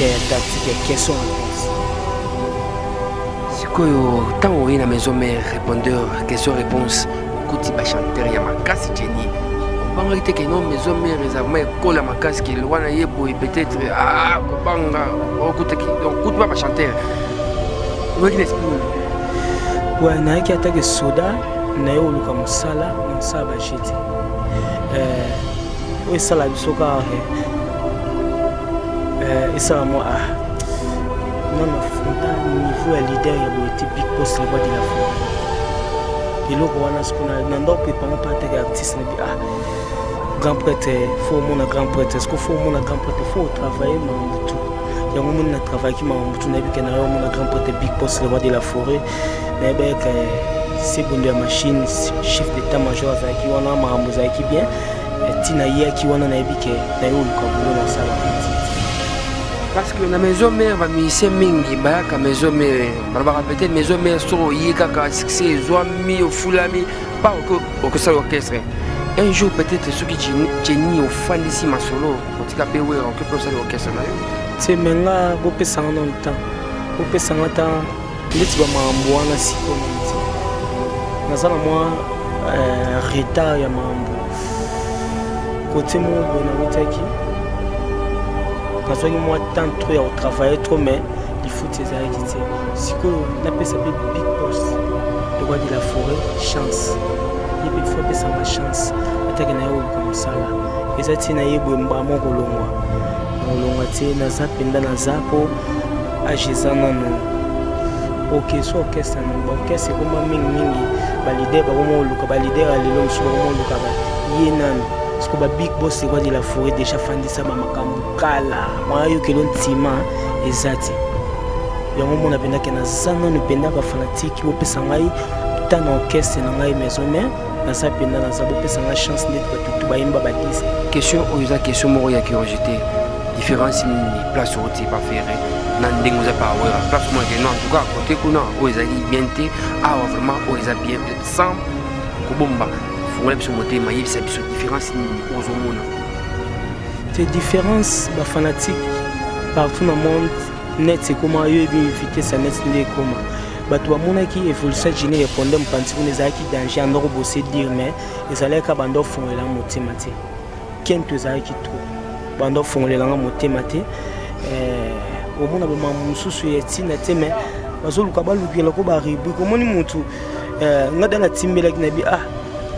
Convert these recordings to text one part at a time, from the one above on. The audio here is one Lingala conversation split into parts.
tactique et question-réponse. Tant on est dans la maison mère, répondeur, question-réponse, côté chanteur, il y a ma casse Jenny. En réalité, que non, maison mère, réservement, colle à ma casse qui est loin, peut-être, donc, coûte pas chanteur. Vous voyez l'explique. Ouais, il y a qui attaque soda, il y a comme ça, on s'en va jeter. Oui, ça, la bisoka, et ça, moi, non, niveau et leader, il y a un big boss, le roi de la forêt. Et là, on a ce qu'on a, on a pas d'artiste, grand prêtre, il faut mon grand prêtre. Est-ce qu'il faut mon grand prêtre? Il faut travailler, mais tout. Il y a un moment où travail qui m'a tout n'a vu qu'il y a un grand prêtre, big boss, le roi de la forêt. Mais bien, c'est bon de la machine, chef d'état-major, qui on a marre, qui bien. Tina hier qui on a vu que d'ailleurs le caboulot dans ça. Parce que la maison mère va misser mingi ba ka maison mère barbara peut-être maison mère so yika ka succès zoami au fulami pas au ça orchestre un jour peut-être ceux qui Jenny au fan ici ma solo on tika pe ouais on peut ça l'orchestre là c'est menga bo pesa en temps bo pesa en temps leti ba mambo na siko na sana moi retard ya mambo côté mon bon witaki parce que moi tant trop à travailler trop mais il faut tes arrêter si que la s'appelle big boss le roi de la forêt chance il peut faire ça ma chance attaque na yo comme ça là et ça tina yebo mbamo kolongwa tina zapenda na zapo ajezana no ok so orchestre na orchestre comme mingi ba leader ba mo luka ba leader alelo msuba mo luka ba yenana parce que le big boss est de la forêt déjà fandi ça makambu kala moi yo kelo ntima ezati yango mona penda ke na zana no penda ba fanatique bo pesa ngai tant orchestre na ngai maison mère na sa penda na sa bo pesa ngai chance d'être tout ba imba ba 10 question oza question moko ya curiosité différence ni place où tu pas faire na ndingo za pas ouais place moi que non en tout cas côté kuna oza bien té ah vraiment oza bien sans kubomba ces différences fanatiques partout dans le monde net c'est comment eux éviter ça net n'est comment bah toi mon qui évolution générale répondait me penser que les acquis danger en euros bosser dire mais les allaient qu'à bando font la motématique quel que ça qui trop bando font les langues motématique au monde a besoin de sous et mais parce que le cabal le bien le coba ribu comment ni mutu n'a dans la team là qui n'a bien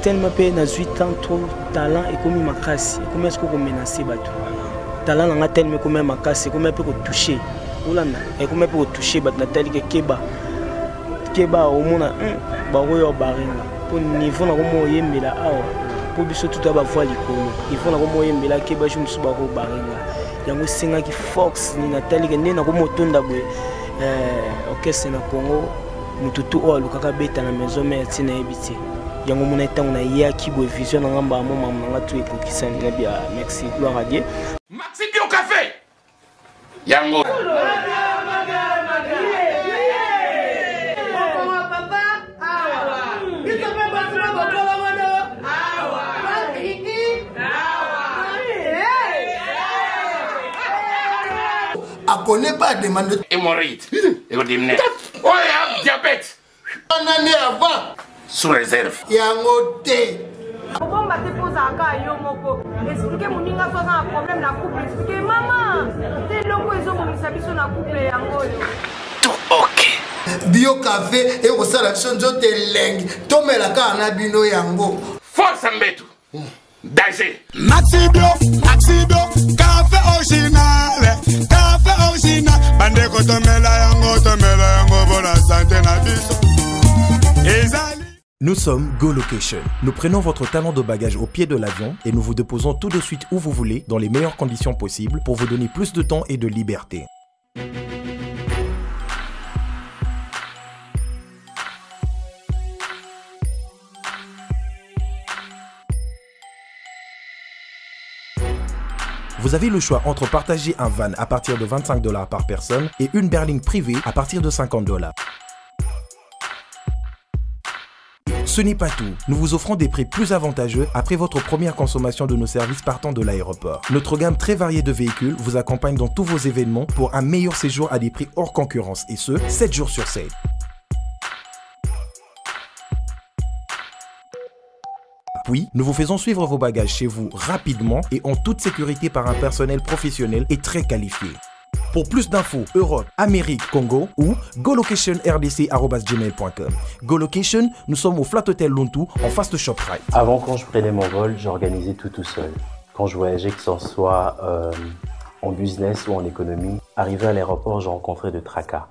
tellement pe na 8 ans trop talent et comme makasi comme est-ce qu'on menacer bateau talent nga tellement comme makasi comme peut toucher olana et comme peut toucher bat na tali ke keba au mona ba royo baringa pour niveau na comme yembela awa pour biso tout ba voix likolo il faut na comme yembela keba je musu ba ro baringa yango singa ki fox ni na tali ke na comme tonda boy orchestre na Congo mututu o lukaka beta na maison mère tina ebiti yango mona etango na yaki bo vision na ngamba mama nanga tu ekokisa na bia merci gloire à Dieu Maxi Bio Café yango à connaît pas demande hémorroïde et au diminuer oh ya diabète on en est avant sous réserve yango té bon ba te posa ka yo moko expliquer moninga so na problème na couple expliquer maman te loko ezo monisa biso na couple yango yo tout ok Bio Café et au sala chonjo te leng tomela ka na bino yango force mbetu danger Maxi Bio café original bande ko tomela yango pour la santé na biso. Nous sommes Go Location. Nous prenons votre talent de bagage au pied de l'avion et nous vous déposons tout de suite où vous voulez dans les meilleures conditions possibles pour vous donner plus de temps et de liberté. Vous avez le choix entre partager un van à partir de 25 $ par personne et une berline privée à partir de 50 $. Ce n'est pas tout. Nous vous offrons des prix plus avantageux après votre première consommation de nos services partant de l'aéroport. Notre gamme très variée de véhicules vous accompagne dans tous vos événements pour un meilleur séjour à des prix hors concurrence et ce, 7 jours sur 7. Puis, nous vous faisons suivre vos bagages chez vous rapidement et en toute sécurité par un personnel professionnel et très qualifié. Pour plus d'infos, Europe, Amérique, Congo ou golocation@rdc@gmail.com. GoLocation, nous sommes au Flat Hotel Luntu en face de ShopRite. Avant, quand je prenais mon vol, j'organisais tout seul. Quand je voyageais, que ce soit en business ou en économie, arrivé à l'aéroport, je rencontrais de tracas.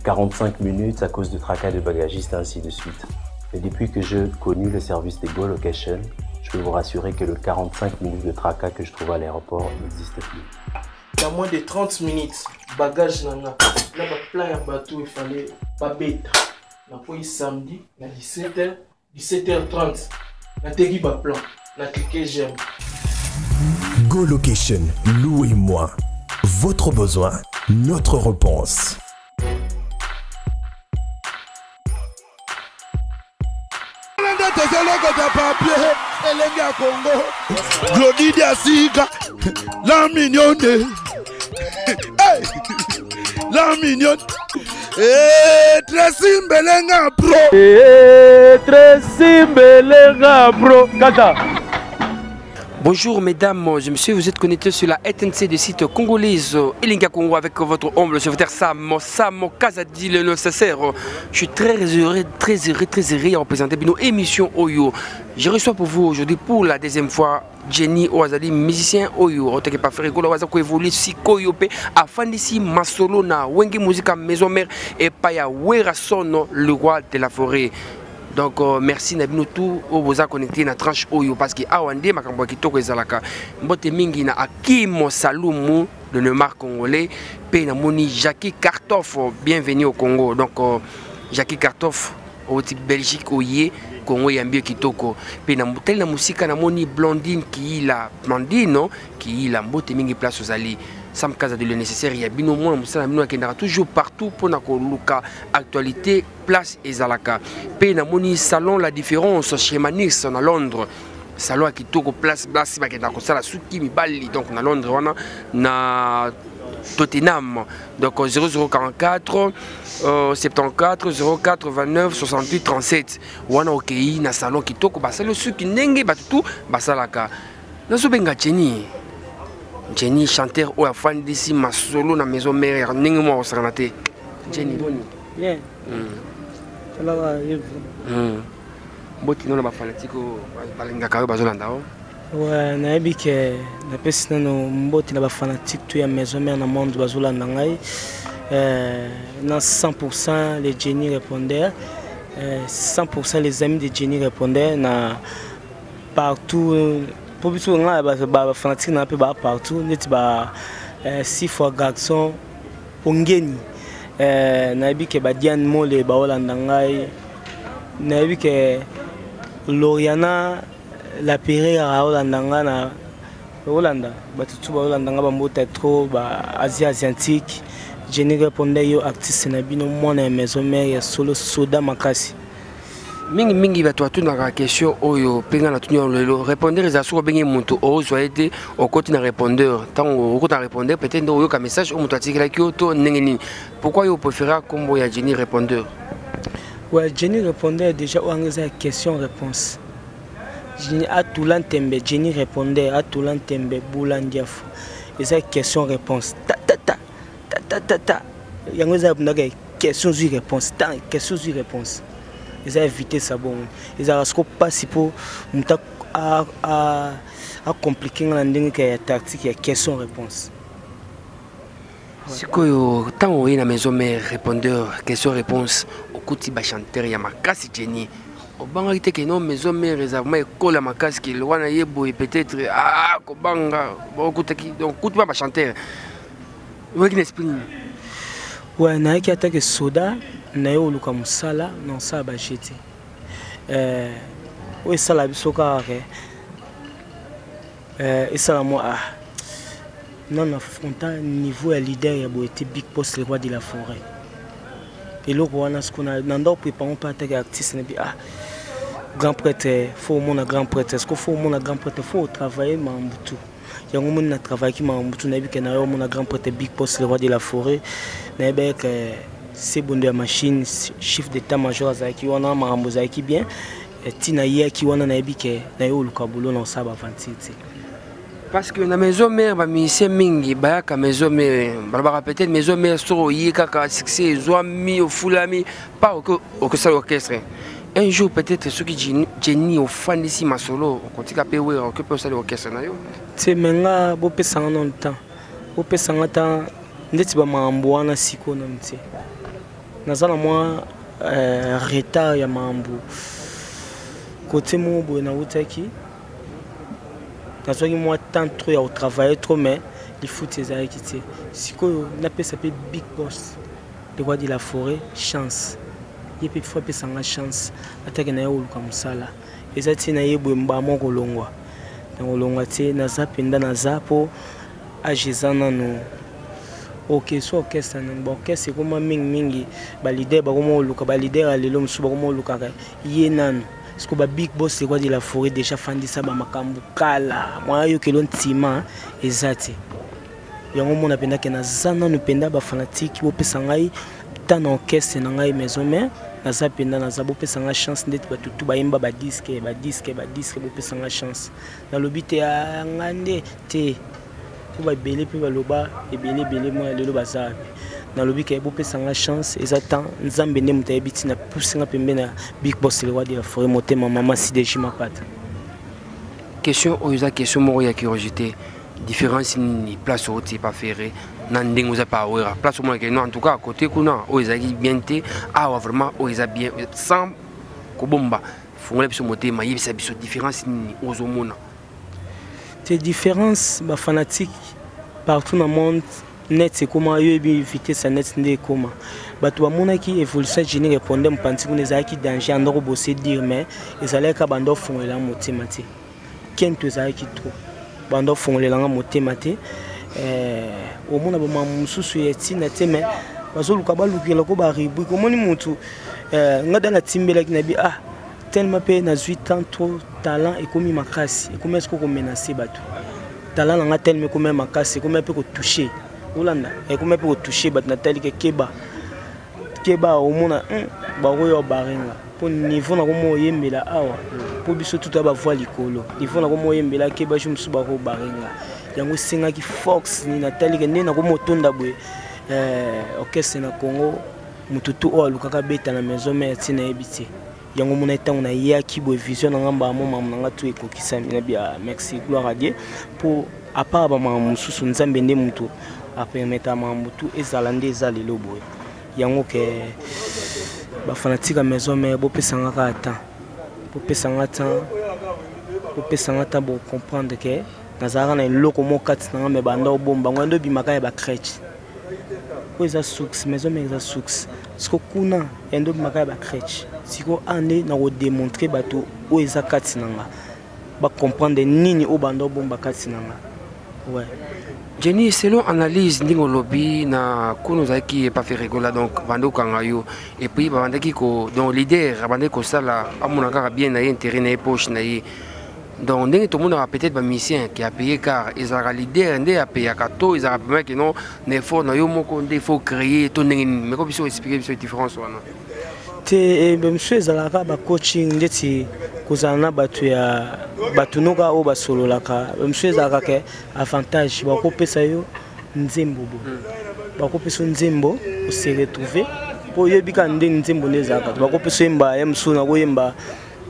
45 minutes à cause de tracas de bagagistes, ainsi de suite. Et depuis que j'ai connu le service de GoLocation, je peux vous rassurer que le 45 minutes de tracas que je trouve à l'aéroport n'existe plus. Il y a moins de 30 minutes, bagage nana. Là, plein de bateaux, il fallait pas bête. On a pris samedi, à 17h, 17h30. On a tegui ba plan. On a cliqué j'aime. GoLocation, louez-moi. Votre besoin, notre réponse. Glodidia Sika, la mignonne, hey, la mignonne, très simbelenga bro, très simbelenga bro, Kata. Bonjour mesdames, je me suis, vous êtes connectés sur la RTNC du site congolaise Elinga Congo avec votre humble secrétaire Sam Kazadi le nécessaire. Je suis très heureux à représenter nos émissions Oyo. Je reçois pour vous aujourd'hui pour la deuxième fois Jenny Oazali, musicien Oyo. On ne pas faire rigolo, on va évoluer si Koyope afin d'ici Masolo na Wenge Musique Maison Mère et Paya Wera Sono, le roi de la forêt. Donc merci Nabino tout au vous a connecté na tranche Oyo parce que awande makambo kitoko ezalaka mbote mingi na Akimo Salumu de Neymar congolais pe na moni Jackie Kartoff, bienvenue au Congo. Donc Jackie Kartoff au type Belgique oye Congo yambio kitoko pe na tel na musika na moni Blondine qui la Blondine qui la mbote mingi place aux alliés. Sam Kazadi le nécessaire, il y a bino moi musala bino qui n'aura toujours partout pour na koluka actualité place ezalaka. Pe na moni salon la différence chez Manix à Londres. Salon qui toko place ba ki na ko sala suki mibali donc na Londres wana na Tottenham. Donc 0044 74 04 29 68 37. Wana okei na salon qui toko ba sala suki ndenge ba tout ba salaka. Na so benga Jenny. Jenny chanteur ou fan d'ici ma solo na maison mère ningi mo osranate. Jenny boni. Bien. Ça va yves. Boti non ba fanatiko balinga ka bazolanda o. Ouais, na ebike na pesi no mboti na ba fanatique tu ya maison mère na monde bazolanda ngai. Na 100% les Jenny répondaient. 100% les amis de Jenny répondaient na partout. Pour tout le monde, fanatique n'a pas partout. Net ba 6 fois garçon ongeni. Nabi ke badian mole ba Holanda ngai. Nabi ke Loriana la Pereira à Holanda na Holanda. Ba tout ba Holanda nga ba mbota trop ba Asie asiatique. Jenny répondait yo artiste na bino mona maison mère solo soda makasi. Mingi bato atuna question oyo penga na tunyo lelo répondeur za so bengi muntu o zoete au côté na répondeur tant au côté na répondeur peut-être oyo ka message o muntu atikela kyoto nengeni pourquoi yo préférer combo ya Jenny répondeur. Ouais, Jenny répondeur déjà o angeza question réponse. Jenny a tout l'entembe Jenny répondeur a tout l'entembe bulandiafo. Eza question réponse ta ta ta ta ta ta yangeza bnaga question sur réponse ta question sur réponse. Ils ont évité ça bon. Ils ont pas si pour à compliquer l'ending qui est tactique et question réponse. C'est quoi tant on est la maison mère répondeur question réponse au côté ba chanteur ya makasi Jenny. Au banalité que non maison mère réservement école makasi qui le wana yebo et peut-être ko banga beaucoup qui donc côté ba chanteur. Ouais qui n'explique. Ouais, na qui attaque soda. Nayo luka musala non ça ba jeté oui ça la bisoka et ça moi non affrontant niveau à leader ya boité big boss le roi de la forêt et le roi na ce qu'on a nando préparons pas attaquer artiste ne bi grand prêtre, faut mon grand prêtre. Est-ce qu'il faut mon grand prêtre, faut travailler Mambutu. Il y a un monde qui travaille qui Mambutu, n'a que na mon grand prêtre Big Boss le roi de la forêt, n'a que c'est bon de la machine, chef d'état-major qui on a Mambuza qui bien, tina hier qui on a na que na yo lukabulo na saba vantiti. Parce que na maison mère ba ministère mingi ba ka maison mère ba peut-être maison mère so yika ka succès zoami au fulami pas au ça orchestre. Un jour peut-être ceux qui Jenny au fan ici ma solo on continue à payer que peut ça l'orchestre na yo. C'est menga bo pesa non temps. Bo pesa ngata ndeti ba mambo wana siko na mti. Nazala moi retard ya mambo. Côté mo bo na utaki. Moi tant trop à travailler trop mais il faut tes arrêts quitter. Si qu'on appelle ça Big Boss, le roi de la forêt, chance. Il peut frapper sans la chance. Attaque na yo comme ça là. Et ça tient na yebo mba mon kolongwa. Na kolongwa te na zapenda na zapo agezana no. Ok so orchestre na orchestre comme mingi ba leader ba comme luka ba leader alelo msu ba comme luka yenano. Parce que Big Boss c'est quoi de la forêt déjà fandi ça ba makambu kala moi yo kelon tima ezati yango mona penda ke na zana no penda ba fanatique bo pesa ngai tan orchestre na ngai maison mais na za penda na za bo pesa ngai chance ndeti ba tutu ba imba ba disque bo pesa ngai chance na lobite ya ngande te ko ba belé pe ba loba e belé moi lelo bazabi na lobi ke bo pesa nga chance ezatan nzambe ne mutayebiti na pusinga pembe na Big Boss le roi de la forêt motema maman Sideji Mapata. Question oza question moko ya curiosité différence ni place au type affaire na ndenge oza pa wera place au moins que en tout cas côté kuna oza ki bien té ah vraiment oza bien sans ko bomba fongole biso motema yebisa biso différence ni ozomona. Te différence ba fanatique partout dans le monde net c'est comment yo éviter ça net ndé comment bato bamona ki évolution génie répondre mpanti kuna ezaki danger andoko bosser dire mais ezalaka ka bando fongolela motema te kento ezaki trop bando fongolela motema te omona ba mamususu yetina te mais bazoluka balukela ko ba ribu ko moni mutu ngada na timbela ki na bi ah tellement pe na 8 ans trop talent et komi makasi et comment est-ce qu'on menacer bato talent nga tellement comme makasi comment peut ko toucher Olanda et comment peut toucher bat Nathalie Keba au monde ba royo barenga pour niveau na komo yembela awa pour biso tout aba voix likolo niveau na komo yembela Keba je msuba ro barenga yango singa ki Fox ni Nathalie ke na komo tonda bwe orchestre na Congo mututu o alukaka beta na maison mais tina ebiti yango mona etango na yaki bwe vision na ngamba mo mamu nga tu ekokisa mina bia merci gloire à Dieu pour à part ba mamu susu nzambe nde mutu après mettre Mambutu ezalande ezalelo boy yango ke ba fanatique à maison mais bo pesanga ka ata bo pesanga ta bo comprendre que nazara na loko mo kat na me bando bomba ngando bimaka ya ba crèche ko eza sux maison mais eza sux siko kuna endo bimaka ya ba crèche siko ane na ko démontrer bato o eza kat nanga ba comprendre nini o bando bomba kat nanga ouais. Jenny, selon analyse ndingo lobby na kuno zaki pas fait rigola donc bando kangayo et puis bandaki ko donc leader bandaki ko sala amuna ka bien na intérêt na poche na yi donc ndenge tout le monde a peut-être ba musicien qui a payé car ils a leader ndé a payé kato ils a pas que non ne faut na yo moko ndé faut créer to ndenge mais ko biso expliquer biso différence wana te monsieur zalaka ba coaching ndeti kozana batu ya batu noka o basololaka monsieur zalaka ke avantage ba kopesa yo nzembo bo ba kopesa nzembo o se retrouver po yebika ndenge nzembo nezaka ba kopesa yemba ya msuna ko yemba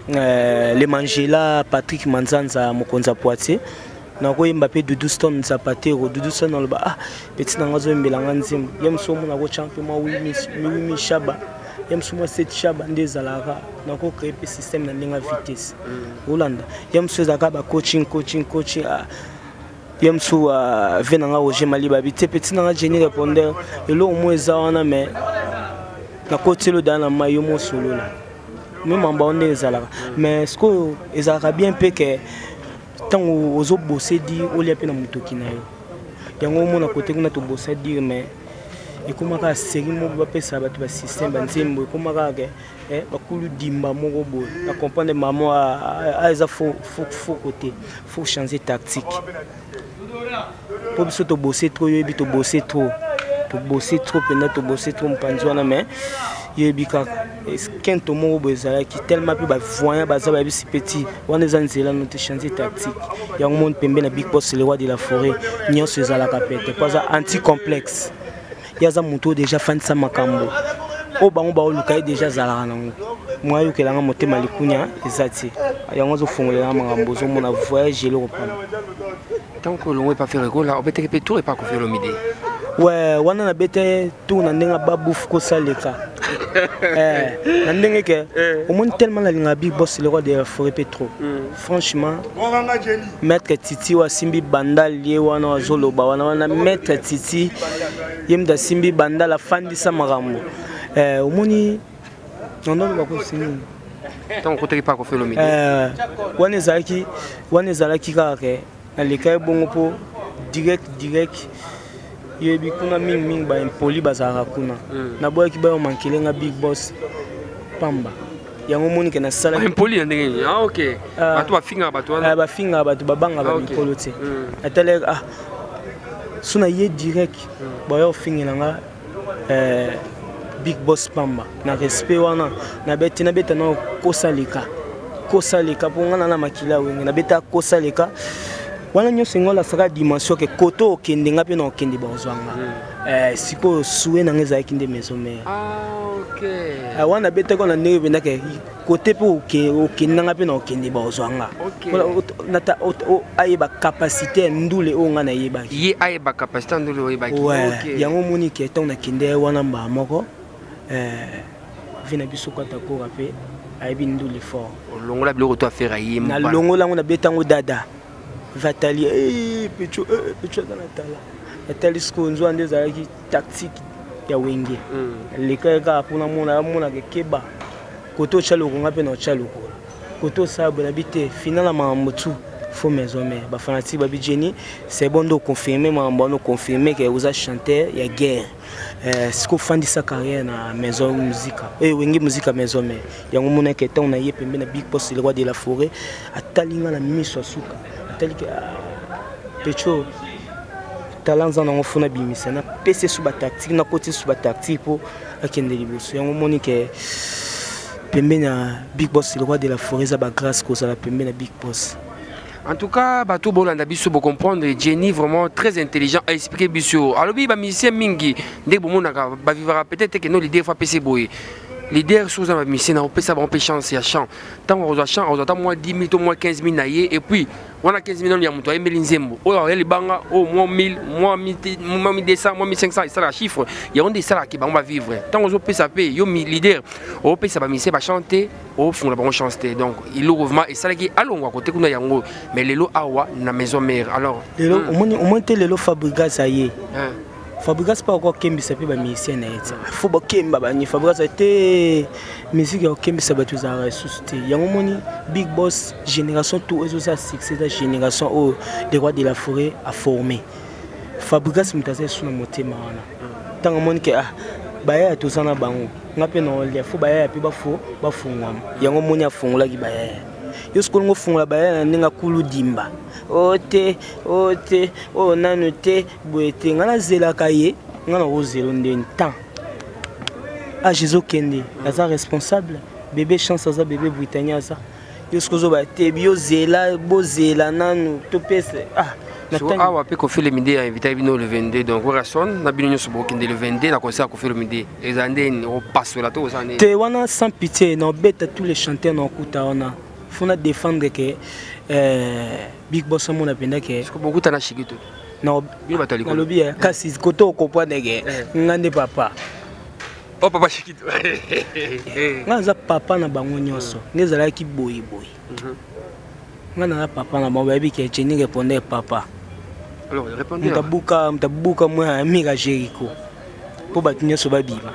le Mangela Patrick Manzanza mokonza Poitiers na ko yemba pe Doudou Stone Zapatero Doudou Stone no ba ah petit na ngazo mbelanga nzembo yemso mo na ko champion ma oui Shaba yemsuma set Shaba ndezalaka na ko créer pe système na ndinga vitesse Holanda yemso zaka ba coaching yemso venanga Roger Maliba bité petit na Jenny répondeur elo mo ezawana mais na côté le dans la mayo mo solo là même en bas on ezalaka mais ce que ezalaka bien pe que tant ozo bosser dire o lia pe na mutoki na yo yango mo na côté kuna to bosser dire mais ekomaka série moko bapesa bato basystème banzembo ekomaka ke bakulu dimba moko boye accompagne maman eza faux côté faut changer tactique po biso tobose trop yoyebi tobose trop pena tobose trop mopanzi wana mais yoyebi kaka kento moko boye ezalaki tellement mpe bavoyant baza bayebisi petit wana eza nzela no te changer tactique yango moni pembe na Big Boss le roi de la forêt nyonso ezalaka pete po aza anti-complexe yaza moto déjà fandisa makambo o bango baoluka ye déjà azalaka nango mwa yokelanga motema likunya eza te yango azofongolela makambo ozomona voyage eloko pana tant que l'on est pas fait là on peut te tour et pas qu'on fait le midi ouais wana na bete tour na ndenga babouf ko saleka na ndenge ke au moins tellement la linga Big Boss le roi de la forêt pétro franchement maître Titi wa simbi bandal lié wana azoloba wana maître Titi yemda simbi bandal la fandisa makambo au moins non ba ko sini tant qu'on te pas qu'on fait le midi wana ezalaki kaka na leka bongo po direct yebi kuna ming ba impoli bazara kuna na boya ki ba mankelenga Big Boss pamba yango moni ke na sala impoli ndenge OK bato bafinga bato wana bafinga bato babanga ba impolo te atale suna ye direct boya ofingela nga Big Boss pamba na respect wana na beta na kosaleka po ngana na makila wenge na beta kosaleka wana nyonso ngola saka dimension ke koto okende nga pe na okende bazwanga siko suwe na ngeza ekinde maison mère OK wana beta ko na ndenge benda ke kote pe okende nga pe na okende bazwanga nata ayeba capacité ndule o nga na yeba ye ayeba capacité ndule o yeba OK yango moni ke ton na kende wana mba moko vina biso kwata ko rapé ayebi ndule fort longola biloko to affaire ayemba na longola ngo na beta ngo dada Vatali Pecho dans la tala Vatali skonzo ande zalaki tactique ya wenge leka ka pona mona ke keba koto chalo ko ngape na chalo ko koto sabo na bite finala mambutu fo maison mère ba fanatique ba bijeni c'est bon de confirmer mambo no confirmer que vous a chanteur ya guerre siko fandi sa carrière na maison musique wenge musique maison mère yango mona ke ton na ye pembe na Big Boss le roi de la forêt atalinga na miso suka tel que Pecho talents en fona bimisa na PC sous tactique na côté sous tactique pour akende liboso yango moni ke pembe na Big Boss le roi de la forêt za ba grâce ko za la pembe na Big Boss. En tout cas, bateau bolanda biso bo comprendre Jenny vraiment très intelligent à expliquer biso. Alors bi ba musicien mingi ndé bo monaka ba vivra peut-être que no l'idée fa PC boy. Leader sous un musicien on peut savoir on peut chancer à chant. Tant on doit chant on doit moins 10 000 moins 15 000 naie et puis on a 15 millions ya muto Emeli Nzembo. Oh les banga au moins 1000 moins 1200 moins 1500 ça la chiffre. Il y a on des salaires qui va vivre. Tant on peut ça payer yo leader on peut ça ba musicien ba chanter au fond la bon chanter. Donc il ouvre et ça qui allons à côté kuna yango mais lelo awa na maison mère. Alors lelo au moins te lelo Fabrica ça y est. Fabrica pas encore kembi ça peut ba musicien na yetsa. Faut ba kemba ba ni Fabrica était musique ya kembi ça ba tous à ressusciter. Yango moni Big Boss génération tout eso ça succès la génération au des rois de la forêt a formé. Fabrica mutaze suna motema wana. Tango moni ke ba ya to sana bango. Ngape no le faut ba ya pe ba fungwa. Yango moni afungula ki ba ya. Yo skolongo fungula ba ya ninga kulu dimba. Ote o nanu te boete ngana zela kaye ngana ozelo nden temps a Jésus Kende aza responsable bébé chance aza bébé Britannia aza yo skozo ba te bio zela bozela nanu to pese so awa pe ko fait le midi a invité bino le 22 donc rason na bino nyoso bo kende le 22 na concert ko fait le midi ezande o passe la to zane te wana sans pitié na beta tous les chanteurs na kuta wana faut défendre que Big Boss mon apenda que parce que beaucoup tana chikito non bi batali ko lobi kasi koto comprendre que ngande papa oh papa chikito ngaza papa na bango nyonso ngezala ki boyi ngana na papa na bango babi ke Jenny répondait papa alors répondez mtabuka moi mira Jericho po batu nyonso babima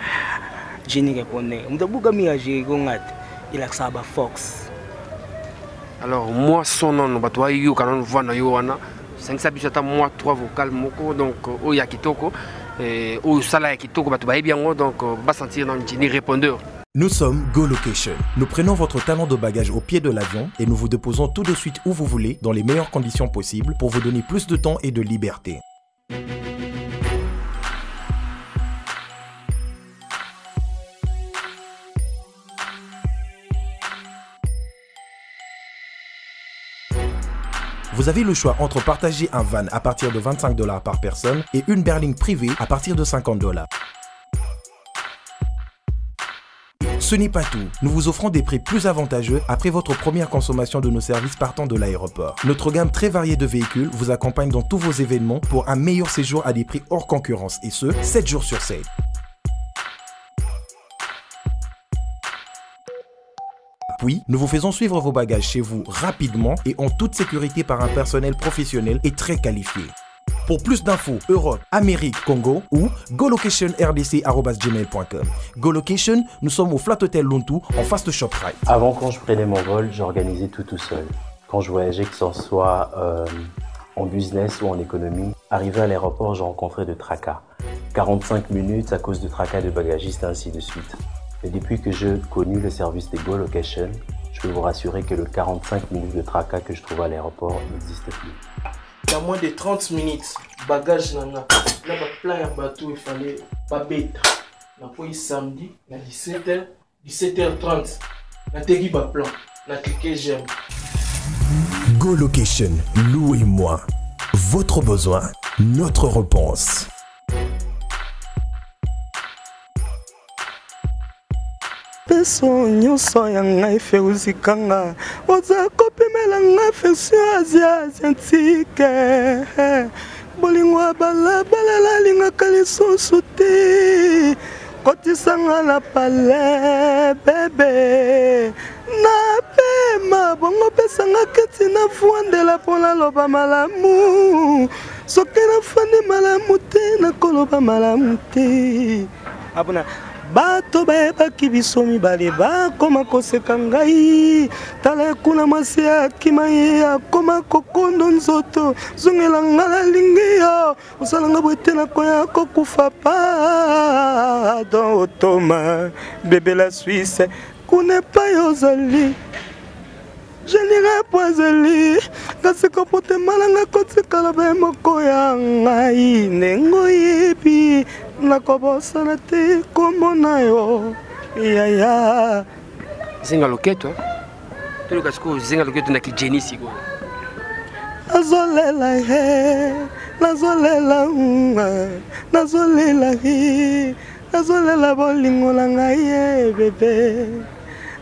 Jenny répondait mtabuka mira Jericho ngate il a ça ba Fox. Alors moi son nom bato yo kana vana yo wana 5 bisata moi 3 vocales moko donc oya kitoko au salaire qui tourne, donc va sentir dans le répondeur. Nous sommes Go Location. Nous prenons votre talon de bagage au pied de l'avion et nous vous déposons tout de suite où vous voulez, dans les meilleures conditions possibles, pour vous donner plus de temps et de liberté. Vous avez le choix entre partager un van à partir de 25 $ par personne et une berline privée à partir de 50 $. Ce n'est pas tout. Nous vous offrons des prix plus avantageux après votre première consommation de nos services partant de l'aéroport. Notre gamme très variée de véhicules vous accompagne dans tous vos événements pour un meilleur séjour à des prix hors concurrence et ce, 7 jours sur 7. Puis, nous vous faisons suivre vos bagages chez vous rapidement et en toute sécurité par un personnel professionnel et très qualifié. Pour plus d'infos, Europe, Amérique, Congo ou golocation@rdc@gmail.com. GoLocation, nous sommes au Flat Hotel Lontu en face de ShopRite. Avant, quand je prenais mon vol, j'organisais tout seul. Quand je voyageais, que ce soit en business ou en économie, arrivé à l'aéroport, je rencontrais de tracas. 45 minutes à cause de tracas de bagagistes, ainsi de suite. Et depuis que j'ai connu le service de Go Location, je peux vous rassurer que le 45 minutes de tracas que je trouve à l'aéroport n'existe plus. Il y a moins de 30 minutes, bagage nana. Là, plein de bateaux, il fallait pas bête. On a pris samedi, à 17h30. On a tegui ba plan, on a cliqué j'aime. Go Location, louez-moi. Votre besoin, notre réponse. Peso nyonso ya ngai fe uzikanga oza kopimela ngai version asiatique bolingo balabala lingaka lisusu te kotisanga na pale bebe na pema bongo pesanga keti na fuandela mpona loba malamu soki nafandi malamu te nakoloba malamu te abona bato bayebaki biso mibale bakoma koseka ngai tala kuna mwasi akima ye akoma kokondo nzoto zongela nga nalingi yo osalanga boye te nakoya kokufa pardon otoma bebe la Suisse kuna epai ozali je n'irai pas ali kasi kopotema nanga kotikala be moko ya ngai ndenge oyebi nakobosana te komona yo yaya zinga loketo toloka sikoyo zinga loketo na kijeni sikoyo nazolela he nazolela nazolela he nazolela bolingo na ngai ye bebe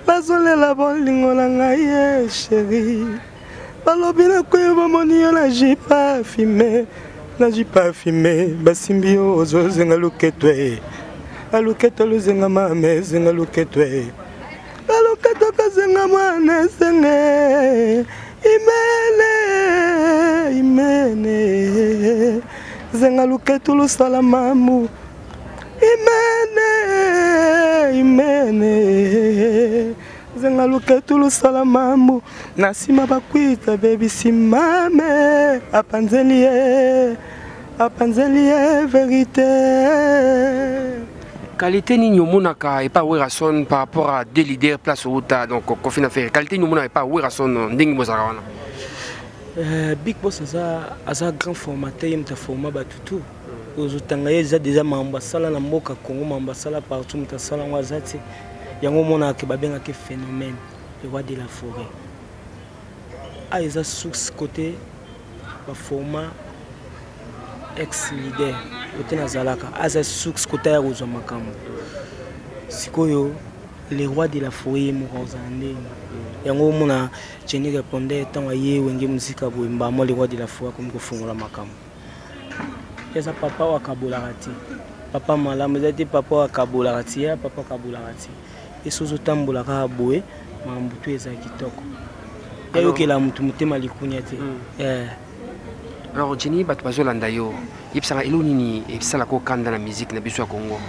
nazolela bolingo na ngai ye sheri balobi nakoyeba moni yo na jipa fime naji parfumé basimbi yo ozozenga loketo aloketo lozenga mame zenga loketo aloketo kazenga mwana senge imene zenga loketo losala mamu imene zenga loketo losala mamu na nsima bakwita bebisimame apanzeli ye vérité. Qualité ni nyomonaka et pas Werason par rapport à des leaders place au ta donc confina faire qualité nyomona et pas Werason ndingi mozaka wana. Big Boss aza grand formateur yemta format batutu ozotanga yeza déjà mambasala na mboka Congo mambasala partout mutasala ngwazati yango mona ke babenga ke phénomène le roi de la forêt a eza source côté ba format ex leader otena zalaka aza source côté ya rozwa makambo sikoyo le roi de la forêt mokazande yango mona Jenny répondait tant aye wenge musika boemba mo le roi de la forêt comme ko fongola makambo eza papa wa kabolarati papa malamu eza te papa wa kabolarati ya papa kabolarati esozo tambola ka boye mambutu eza kitoko yayo kela mutu mutema likunya te alors Jenny bato bazolanda yo yebisanga elo nini ebisala ko kanda na musique na biso ya Congo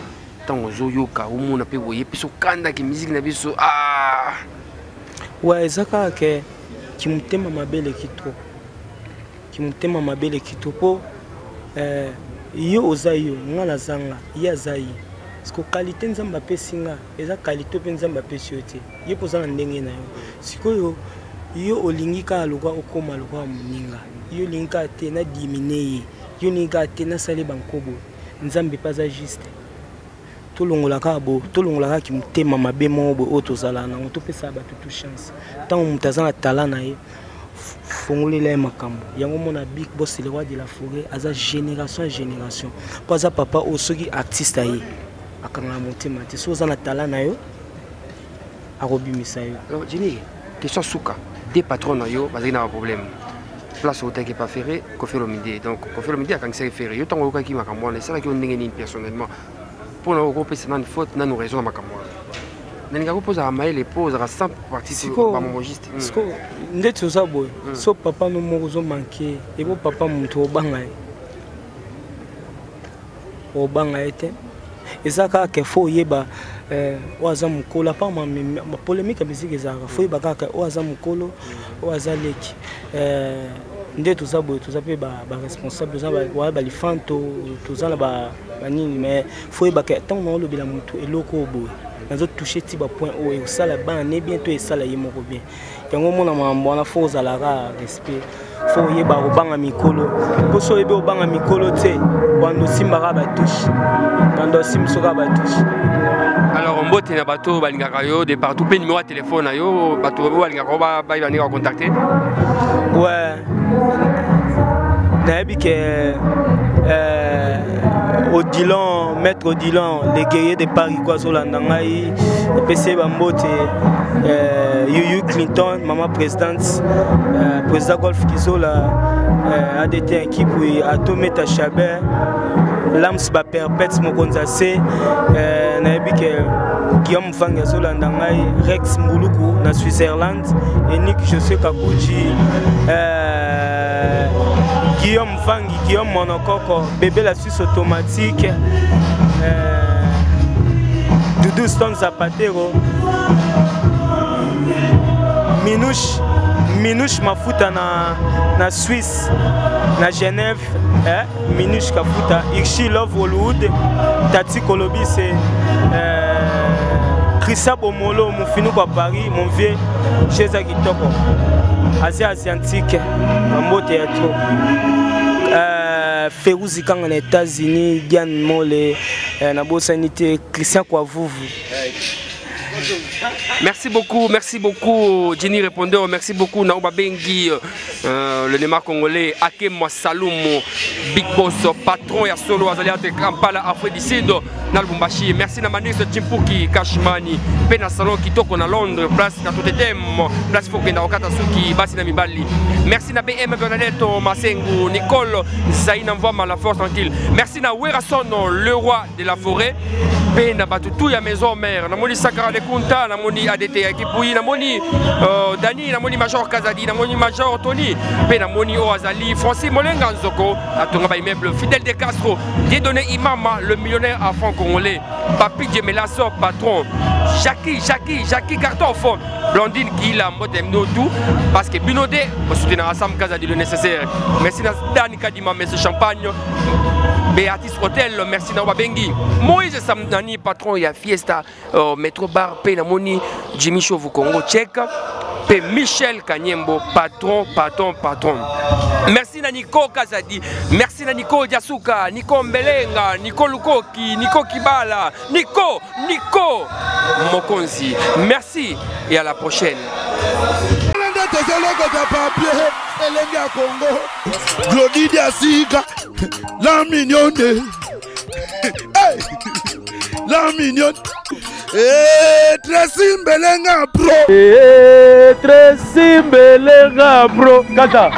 tango zoyoka omona pe boye biso kanda ki musique na biso wa ezaka ke kimutema mabele kitoko po yo oza yo nga na zanga ya zai parce que qualité nzamba pesinga eza qualité pe nzamba pesiote ye poza na ndenge na yo sikoyo yo olingi ka lokwa okoma lokwa muninga yo linga te na diminuer yo linga te na sale bankobo nzambe pas juste tolongola ka bo tolongola ka ki mutema mabe mobo otozala na to pesa ba toute chance tant mutazana talent na ye fongolela makambo yango mona big boss le roi de la forêt aza génération à génération pas à papa o soki artiste aye akanga motema te so za na talent na yo akobimisa yo. Alors Jenny, question souka des patrons na yo bazali na problème place au teke pas ferré ko fait le midi donc ko fait le midi akanga se ferré yo tango ka ki makambo na sala ki ndenge ni personnellement pour na ko pesa na faute na nous raison na makambo Nenga ko posa amaye les poses à 100 parties par mon registre. Sko ndeti oza boy. So papa no moko zo manquer et bo papa muntu obanga. Obanga ete. Ezaka ke fo yeba oaza mukolo pa ma polémique musique ezaka fo yeba ka oaza mukolo oaza leki. Ndeti oza boy toza pe ba responsable oza ba lifanto toza la ba nini mais fo yeba ke tant na lobela muntu eloko boy. Nous avons touché petit point où et ça la banne est bientôt et ça la yemo bien. Yango mona mambo na force à la respect. Faut yeba obanga mikolo. Pour so yeba obanga mikolo te. Quando simba ba touche. Quando simsoka ba touche. Alors on botte na bateau balingaka yo de partout pe numéro de téléphone na yo bateau balingaka ba venir contacter. Ouais. Nabi que Odilon, maître Odilon, les guerriers de Paris, quoi, sur l'Andangaï, PC Bambote, Yuyu Clinton, maman présidente, président Golf Kizola, ADT équipe, Atomé Tachabé, Lams Baperpet, Mokonzase, Naibike, Guillaume Fangazo l'Andangaï, Rex Mouloukou, na Switzerland, et Nick José Kakuji. Guillaume Fangi, Guillaume Monokoko, bébé la Suisse automatique, Doudou Stone Zapatero, Minouche Mafuta na Suisse, na Genève, Minouche Kafuta, Irchi Love Hollywood, Tati Kolobi c'est Chrissa Bomolo, mon finou à Paris, mon vieux, chez Agitoko. Asiatique, Mambo Théâtre, Férouzi Kang en États-Unis, Diane Mole, Nabo Sanité, Christian Kouavouvou. Merci beaucoup Jenny Répondeur, merci beaucoup Naouba Bengi, le Neymar congolais, Ake Mwasaloum, Big Boss, patron et solo Azaliate Kampala, Afrique du Sud, Nalbumbashi, merci na Manus Chimpuki, Kashmani, Pena Salon Kitoko na Londres, place Katotetem, place Fokenda Okatasuki, Basina Mibali, merci na BM Bernadette Masengu, Nicole Zaina Mvama, la force tranquille, merci na Werason, le roi de la forêt, Pena Batutu, ya maison mère, Namoni Sakara de Kunta, Namoni ADT Kipui, Namoni Dani, Namoni Major Kazadi, Namoni Major Tony, Namoni Oazali, Francis Molenga Nzoko, Atonga Immeuble, Fidel de Castro, Dieudonné Imama, le millionnaire à franc congolais, Papi Djemelasso, patron, Jackie Cartoff, Blondine qui l'a moté tout, parce que Binodé, on soutient ensemble Kazadi le nécessaire. Merci Dani Kadima, Monsieur Champagne. Béatrice Hotel, merci Naouba Bengi. Moïse Samdani, patron, il y a Fiesta, Metro Bar, Penamoni, Jimmy Chauve Congo Tchèque, P. Michel Kanyembo, patron. Merci Nico Kazadi, merci Nico Diasuka, Nico Mbelenga, Nico Lukoki, Nico Kibala, Nico Mokonzi. Merci et à la prochaine. Glody Diasika, la mignonne, hey, la mignonne, Tracy Mbelenga bro, Tracy Mbelenga bro, Kata.